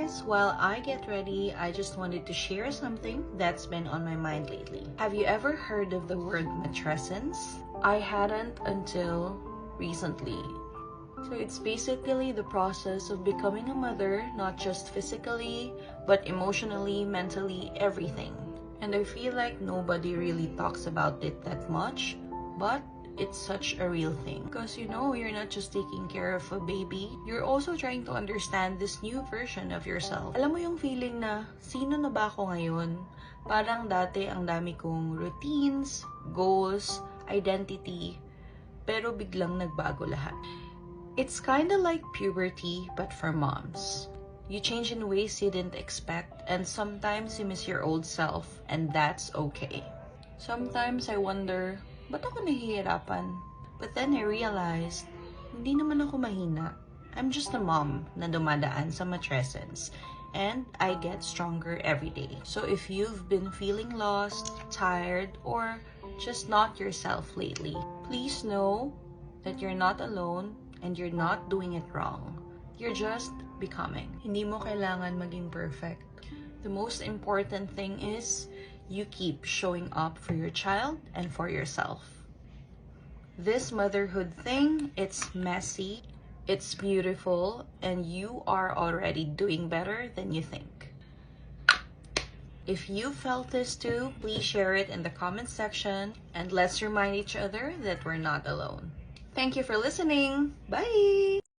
guys, while I get ready, I just wanted to share something that's been on my mind lately. Have you ever heard of the word matrescence? I hadn't until recently. So it's basically the process of becoming a mother, not just physically, but emotionally, mentally, everything. And I feel like nobody really talks about it that much, but it's such a real thing. Because you're not just taking care of a baby, you're also trying to understand this new version of yourself. Alam mo yung feeling na, sino na ba ako ngayon? Parang dati ang dami kong routines, goals, identity, pero biglang nagbago lahat. It's kinda like puberty, but for moms. You change in ways you didn't expect, and sometimes you miss your old self, and that's okay. Sometimes I wonder, ba't ako nahihirapan? But then I realized, hindi naman ako mahina. I'm just a mom na dumadaan sa matrescence, and I get stronger every day. So if you've been feeling lost, tired, or just not yourself lately, please know that you're not alone and you're not doing it wrong. You're just becoming. Hindi mo kailangan maging perfect. The most important thing is you keep showing up for your child and for yourself. This motherhood thing, it's messy, it's beautiful, and you are already doing better than you think. If you felt this too, please share it in the comment section, and let's remind each other that we're not alone. Thank you for listening. Bye!